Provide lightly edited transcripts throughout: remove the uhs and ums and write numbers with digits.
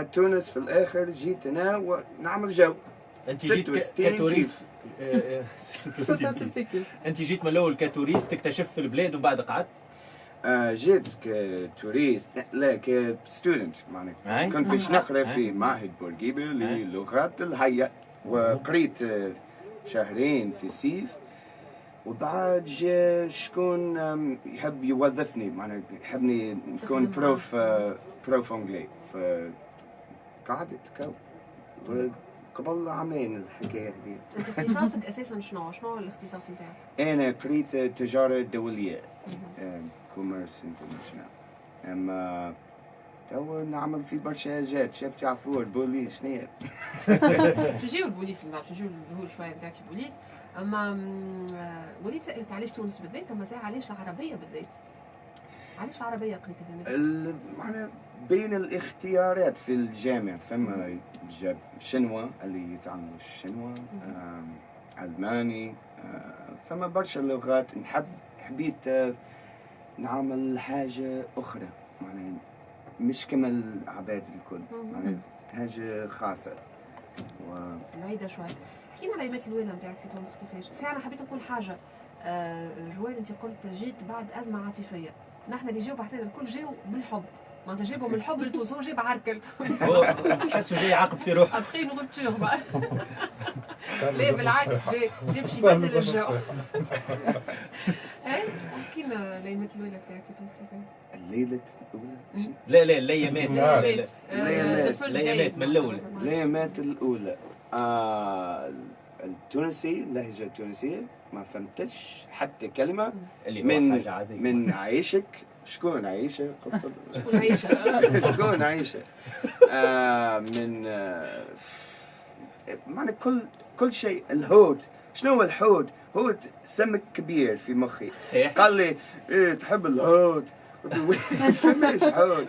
تونس في الاخر جيت انا ونعمل جو. انت جيت كتوريست. انت جيت من الاول كتوريست تكتشف في البلاد ومن بعد قعدت؟ جيت كتوريست، لا كستودنت معناها. كنت باش نقرا في معهد بورقيبه للغات الهيئة، وقريت شهرين في سيف، وبعد جا شكون يحب يوظفني، معناها يحبني نكون بروف انجلي، فقعدت قبل عامين الحكايه هذه. انت اختصاصك اساسا شنو الاختصاص نتاعك؟ انا قريت تجاره دوليه، كوميرس انترناشونال. اما تو نعمل في برشا حاجات. شفت عفور بوليس شنيا. باش نجيو البوليس من بعد، باش نجيو الظهور شويه نتاعك البوليس. اما وليت سالك علاش تونس بالذات، اما ساعه علاش العربيه بالذات؟ علاش العربيه قريتها؟ معناها بين الاختيارات في الجامعه فما شنوا اللي يتعلموا الشنوا، الماني، فما برشا لغات. حبيت نعمل حاجه اخرى، معناها مش كما العباد الكل، معناها حاجه خاصه بعيده شوي. حكينا على ايامات الولاده نتاعك في تونس كيفاش؟ ساعه انا حبيت نقول حاجه. جوال انت قلت جيت بعد ازمه عاطفيه. نحن اللي جاوا بحثنا الكل جاوا بالحب، معناتها جابوا من الحب لتونس، هو جاب عركل. تحسوا جاي عاقب في روحه. ابخي نغبتوه بقى. لا بالعكس، جاي باش يبدل الجو. احكي لنا الايامات الاولى نتاعك في تونس كيفاش؟ الليلة الأولى؟ لا الايامات. الايامات من الأول. الايامات الأولى. التونسي، اللهجة التونسية ما فهمتش حتى كلمة. من عيشك. شكون عيشة؟ شكون عيشة؟ شكون عيشة؟ من معنى كل شيء. الحوت، شنو هو الحوت؟ هو سمك كبير في مخي. قال لي إيه تحب الحوت؟ فماش حوت.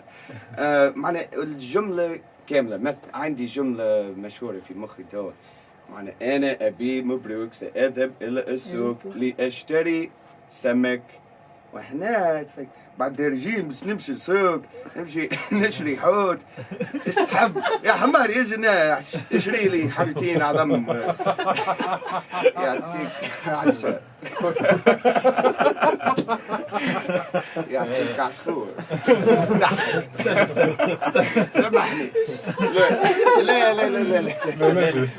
معنى الجملة كاملة. عندي جملة مشهورة في مخي توا، معنى أنا أبي مبروك سأذهب إلى السوق لأشتري سمك. وإحنا بعد الرجيم بس نمشي السوق، نمشي نشري حوت. ايش تحب يا حمار يا جناح؟ اشري لي حبتين عظم يعطيك عجة، يعطيك عصفور. سامحني. لا لا لا لا لا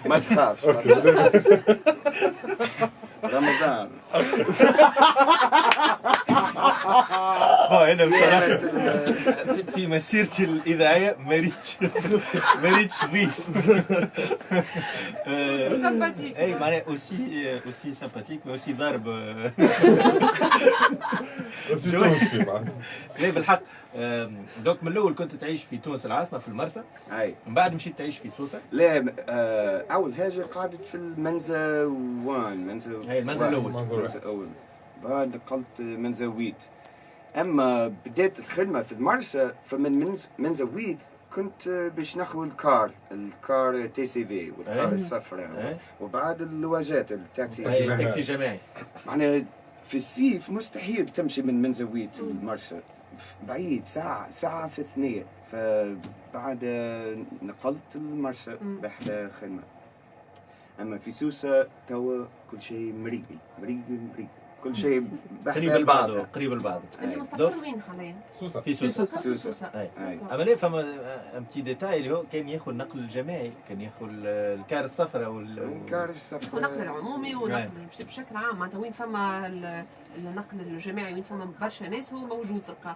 ما تخافش. رمضان. انا بصراحه في مسيرتي الاذاعيه ما ريتش ضيف. سامباتيك. اي معناها اوسي سامباتيك مي اوسي ضارب. اوسي تونسي لا بالحق. دوك من الاول كنت تعيش في تونس العاصمه في المرسى. اي. من بعد مشيت تعيش في سوسه. لا اول حاجه قعدت في المنزا 1. المنزل الاول. بعد نقلت منزويت. اما بديت الخدمه في المرسى، فمن منزويت كنت باش ناخذ الكار تي سي في والكار الصفراء، وبعد اللواجات التاكسي الجماعي. معناها في الصيف مستحيل تمشي من منزويت للمرسى، بعيد ساعه في الثنيه. فبعد نقلت المرسى بحدا خدمه. اما في سوسه توا كل شيء مريق كل شيء قريب البعض. انت مستقر وين حاليا؟ سوسه. في سوسه. اما لا فما امتي ديتاي اللي هو كان ياخذ النقل الجماعي، كان ياخذ الكار الصفراء الكار الصفراء، ياخذ النقل العمومي ونقل بشكل عام. معناتها وين فما النقل الجماعي، وين فما برشا ناس هو موجود تلقى.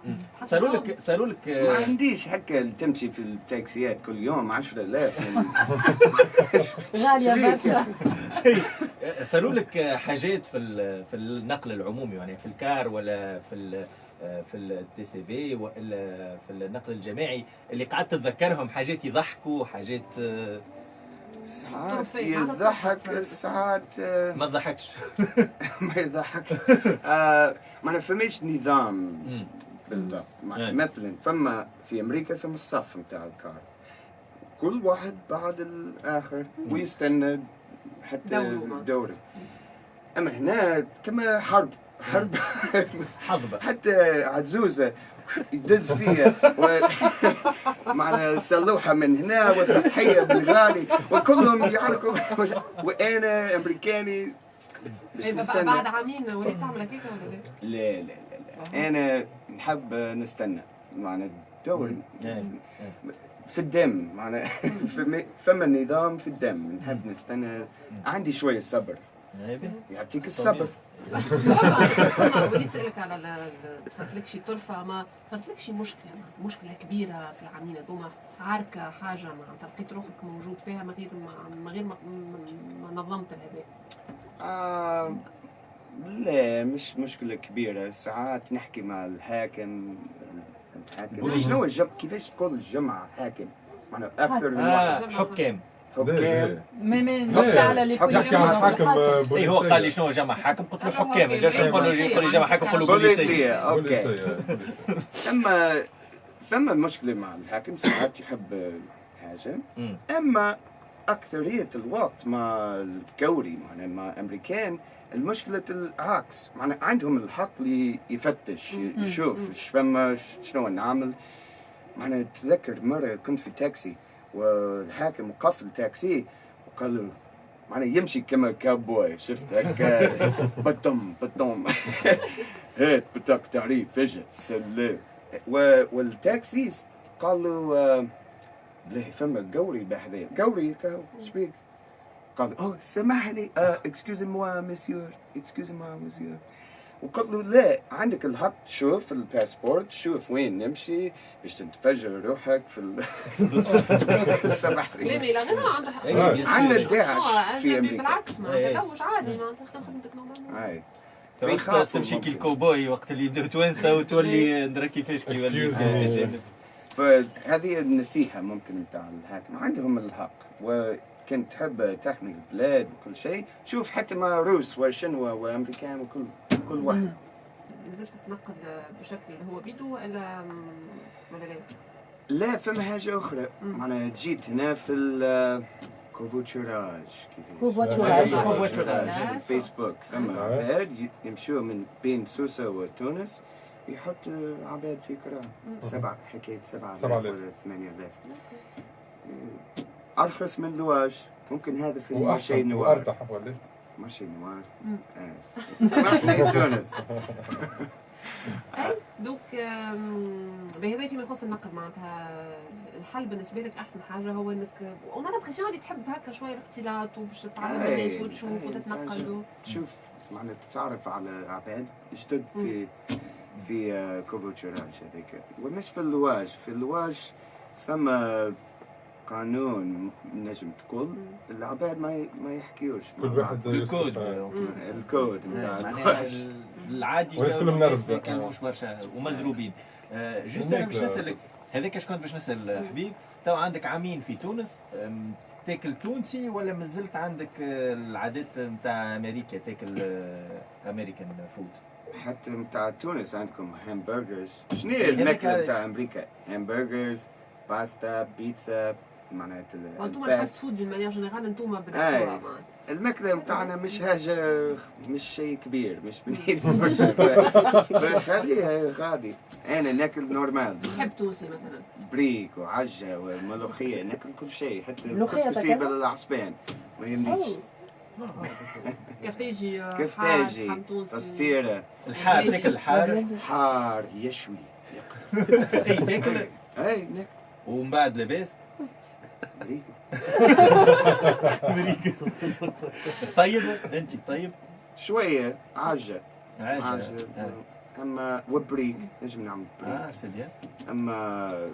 صاروا لك ما عنديش هكا تمشي في التاكسيات كل يوم 10,000 غاليه برشا. صاروا لك حاجات في النقل العمومي، يعني في الكار ولا في التي سي في ولا في النقل الجماعي اللي قعدت تتذكرهم؟ حاجات يضحكوا، حاجات ساعات يضحك، ساعات ما تضحكش. ما يضحكش. ما فماش نظام بالضبط. مثلا فما في امريكا فما الصف نتاع الكار، كل واحد بعد الاخر ويستنى حتى دوره. اما هنا كما حرب، حظبة حتى عزوزة يدز فيها معنا سلوحة من هنا والفتحية بالغالي وكلهم يعرفوا وأنا أمريكاني بعد عامين وليت تعمل هيك ولا لا لا لا لا أنا نحب نستنى معنا الدوري في الدم معنا فما النظام في الدم نحب نستنى عندي شوية صبر يعطيك الصبر وليت اسالك على صارت لك شي طرفه ما صارت لك شي مشكله كبيره في العامين هذوما عاركه حاجه معناتها لقيت روحك موجود فيها من غير ما نظمت الهباء لا مش مشكله كبيره ساعات نحكي مع الحاكم شنو كيفاش تقول الجمعه حاكم معنا اكثر من واحد حكام حكام نحكي على اللي كل نحكي على الحاكم اي هو قال لي شنو جمع حاكم قلت له حكام ما جاش يقول لي جمع حاكم قول له بوليسيه اوكي اما فما مشكله مع الحاكم ساعات يحب حاجه اما اكثريه الوقت مع الكوري مع امريكان المشكلة العكس معنا عندهم الحق يفتش يشوف فما شنو نعمل معنا تذكر مرة كنت في تاكسي والحاكم وقف التاكسي وقال له معنا يمشي كما كاوبوي شفت هكا بطم هات بطاقة تعريف اجا سلام والتاكسي قال له بلاه فما قوري بحذايا قوري كاو شبيك قال سامحني اكسكوزي موا مسيور وقلت له لا عندك الحق تشوف الباسبورت تشوف وين نمشي باش تتفجر روحك في سامحني لا لا غير عنده حق عندنا داعش في امريكا بالعكس ما تلوج عادي ما تخدم خدمتك نورمال تمشي كي الكوبوي وقت اللي يبداو توانسه وتولي ندرى كيفاش كيولي فهذه النصيحة ممكن نتاع الحاكم عندهم الحق وكنت تحب تحمي البلاد وكل شيء شوف حتى مع روس وشنوا وامريكان وكل واحد نزلت تتنقل بشكل اللي هو بيدو ولا لا؟ لا فما حاجة أخرى أنا جيت هنا في كوفوتشوراج كوفوتشوراج في الفيسبوك فما عباد يمشوا من بين سوسة وتونس يحط عباد في كرة حكاية 7,000 ولا 8,000 أرخص من لواج ممكن هذا في مارشي نوار وأرتاح ولا مارشي نوار سمعتني تونس دوك بهذا فيما يخص النقل معناتها الحل بالنسبه لك احسن حاجه هو انك وانا نبغي غادي تحب هكا شويه الاختلاط وباش تتعلم الناس وتشوف وتتنقل تشوف معناتها تتعرف على عباد جدد في كوفوتشوراج هذيك ومش في اللواج فما قانون نجم تقول العباد ما يحكيوش كل واحد الكود نتاع العادي كلهم نرفز كانوش برشا ومضروبين جوست انا باش نسالك هذاك اش كنت باش نسال حبيب تو عندك عامين في تونس تاكل تونسي ولا مازلت عندك العادات نتاع امريكا تاكل امريكان فود حتى نتاع تونس عندكم همبرجرز شنو هي الماكله نتاع امريكا همبرجرز باستا بيتزا معناتها انتم الفاست فود دي مانيير جينيرال انتم بالنسبه الماكله نتاعنا مش حاجه مش شيء كبير مش بنين برشا خليها غادي انا ناكل نورمال تحب تونسي مثلا بريك وعجه وملوخيه ناكل كل شيء حتى كسكسي بالعصبان ما يمنيش كفتاجي فستيره الحار تاكل الحار حار يشوي اي تاكل اي ناكل ومن بعد لاباس مريكا طيب انت طيب شويه عجه اما وبريك نجم نعمل بريك سي بيان اما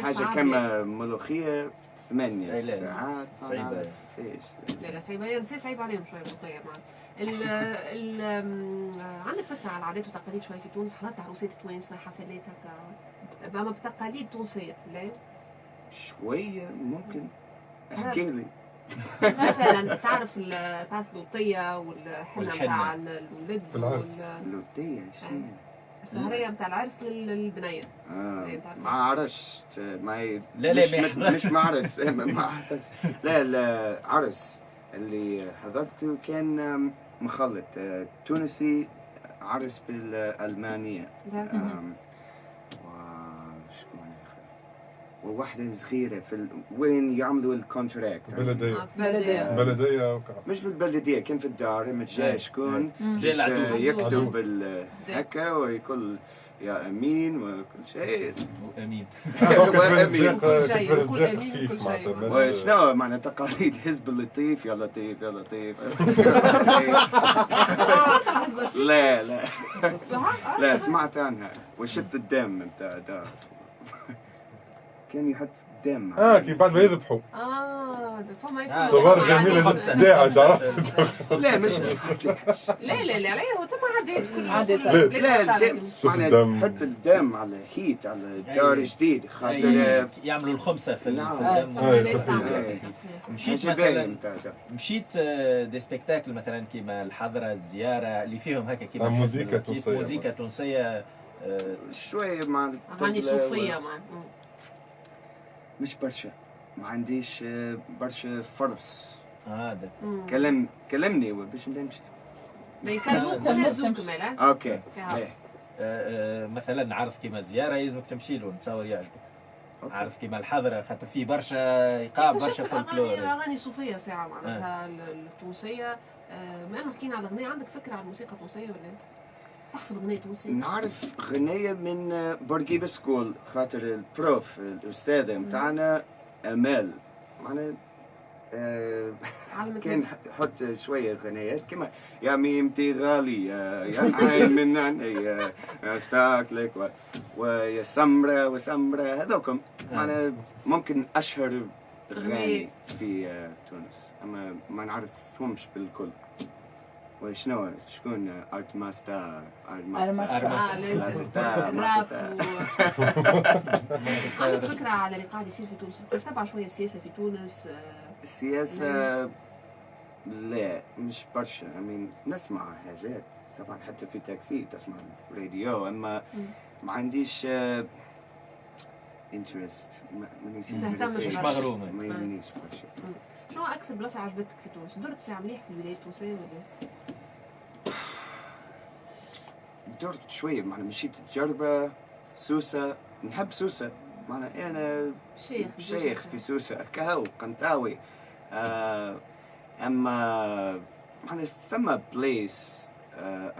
حاجه كما ملوخيه 8 ساعات صعيبه لا صعيبه صعيب عليهم شويه الملوخيه عندك فكره على العادات والتقاليد شويه في تونس حضرت عروسات توانسه حفلات هكا اما بتقاليد تونسيه لا شويه ممكن احكي لي مثلا تعرف اللوطيه والحنه نتاع الولد اللوطيه شنو السهريه نتاع العرس للبنيه ما عرست لا مش معرس لا عرس اللي حضرته كان مخلط تونسي عرس بالألمانية داكور. وشكون آخر وواحدة صغيرة وين يعملوا الكونتراكت بلدية بلدية. بلدية وكذا. مش في البلدية كان في الدار متجاي شكون جاي العدو. يكتب هكا ويقول يا امين وكل شيء امين. وامين كل شيء وكل امين وكل شيء. وشنو معنى تقاليد حزب اللطيف يا لطيف يا لطيف لا لا لا سمعت عنها وشفت الدم نتاع دار كان يحط دم كي بعد ما يذبحوا فما صور جميلة داعش عرفت. لا مش لا هو تم عادات كل عادات. لا الدم شوف معنى الدم. حط الدم على هيت على دار جديد خاطر يعملوا الخمسه في نعم. الدم. مشيت مثلا نتاع دار. مشيت دي سبيكتاكل مثلا كيما الحضره الزياره اللي فيهم هكا كيما موسيقى تونسية. موسيقى تونسيه شوية مع اغاني صوفيه مش برشا ما عنديش برشا فرص هذا كلمني باش نمشي ما يكلموك ولا زوك مالا. اوكي مثلا عارف كيما الزياره يلزمك تمشي له نتصور يعجبك. عارف كيما الحضره خاطر فيه برشا ايقاع برشا فولكلور. اغاني صوفيه ساعه معناتها التونسيه. ما انا حكينا على الاغنيه عندك فكره عن الموسيقى التونسيه ولا تحفظ اغنيه تونسيه؟ نعرف غنية من بورقيبة سكول خاطر البروف الأستاذة متاعنا أمال معنا كان حط شوية غنيات كما يا ميمتي غالية يا عين من عيني اشتاق لك ويا سمرة وسمرة هذوكم معنا ممكن أشهر أغاني في تونس أما ما نعرفهمش بالكل. وشنو شكون ارت ماستر عندك فكره على اللي قاعد يصير في تونس؟ كنت تتابع شويه السياسه في تونس؟ السياسه لا مش برشا نسمع حاجات طبعا حتى في تاكسي تسمع الراديو اما ما عنديش انترست مش مغروم ما يهمنيش برشا. شنو اكثر بلاصه عجبتك في تونس؟ درت ساعه مليح في الولايات التونسيه ولا؟ درت شويه مشيت تجربه سوسه نحب سوسه انا شيخ في سوسه كهو قنطاوي اما فما بليس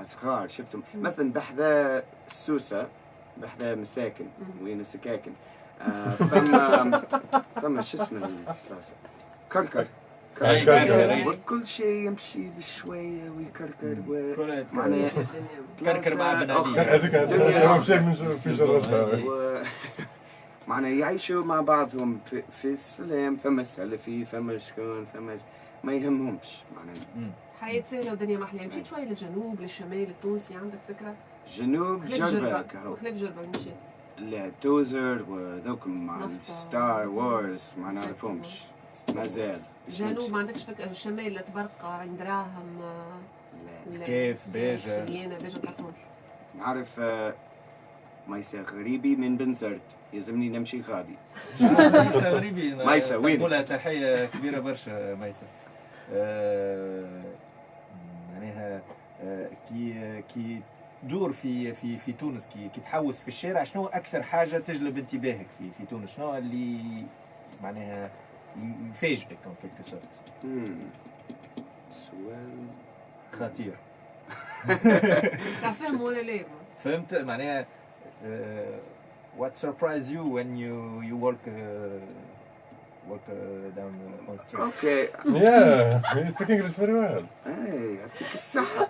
صغار شفتهم مثلا بحذا سوسه بحذا مساكن وين السكاكن فما شو اسمه البلاصه كركر وكل شيء يمشي بشويه ويكركر معناها كركر مع بنادين هذيك في جرتها معناها يعيشوا مع بعضهم في السلام فما سلفي فما شكون فما ما يهمهمش معناها حياة سهلة ودنيا محلية. مشيت شوية للجنوب للشمال التونسي عندك فكرة؟ جنوب جربة وخلاف جربة مشيت؟ لا توزر وذوكم مع ستار وورز ما نعرفهمش مازال. جنوب ما عندكش فكرة؟ الشمال تبرقة عند دراهم كيف بيجا بيجا ما تعرفهمش؟ نعرف ميسا غريبي من بنزرت يلزمني نمشي غادي. ميسا غريبي ميسا وين؟ نقولها تحية كبيرة برشا ميسا. معناها كي تدور في تونس كي تحوس في الشارع شنو أكثر حاجة تجلب انتباهك في تونس؟ شنو اللي معناها يفاجئك en quelque sorte؟ سؤال خطير. تعرفهم ولا لا؟ فهمت معناها what surprised you when you walk down on street? Okay. Yeah, you speak English very well. Hey, يعطيك الصحة.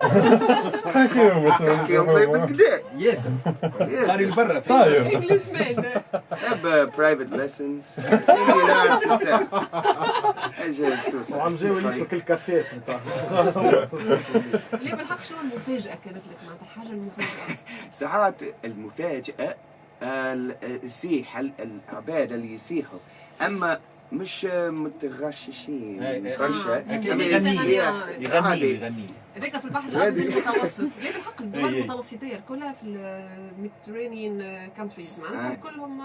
Thank you, تحكي طيب كده. ياسر. قاري برا. طيب. English man. أب private lessons. سيدي نعرف في الساعة. أجل سوسة. وعم جاي وليت كل كاسيت نتاع ليه بالحق شنو المفاجأة كانت لك معناتها الحاجة المفاجأة؟ ساعات المفاجأة السيح العباد اللي يسيحوا أما مش متغششين برشا يغني هذاك في البحر الابيض المتوسط. ليه بالحق الدول المتوسطيه كلها في الميديترينيان كونتريز معناتها كلهم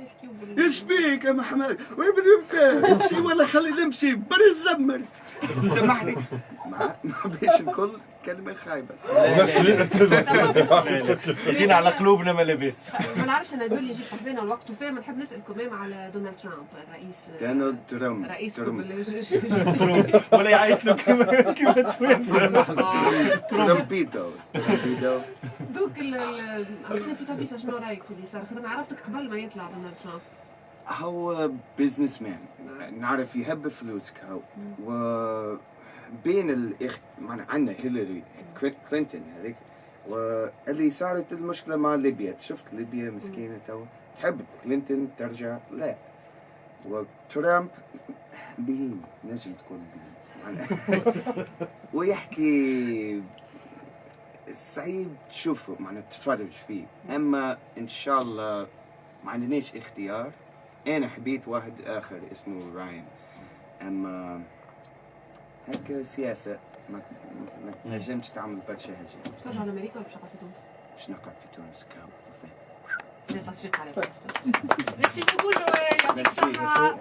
يحكيوا ايش بيك يا محمد؟ وين بدك نمشي ولا خلي نمشي بري الزمر سامحني ما بيش الكل كلمة خايبة. يدينا على قلوبنا ما لاباس. ما نعرفش انا دول اللي جيت حدانا الوقت وفاه ما نحب نسال كمان على دونالد ترامب الرئيس دونالد ترامب. رئيسكم ولا يعيط له كما التوانسه. ترامبيدو. دوك احنا فيسا شنو رايك في اللي صار؟ خاطر انا عرفتك قبل ما يطلع دونالد ترامب. هو بزنس مان، نعرف يحب فلوس كهو، وبين الاخت عندنا هيلاري كلينتون هذيك، واللي صارت المشكلة مع ليبيا، شفت ليبيا مسكينة تو تحب كلينتون ترجع، لا، وترامب بهيم نجم تكون بهيم ويحكي صعيب تشوفه معناها تتفرج فيه، اما ان شاء الله ما عندناش اختيار. انا حبيت واحد اخر اسمه راين، اما هيك سياسه ما نجمش تعمل برشا حاجات. باش ترجع لامريكا ولا باش تقعد في تونس؟ باش نقعد في تونس كاو. سي تصفيق عليك. ميرسي بوكو جويل، يعطيك الصحة.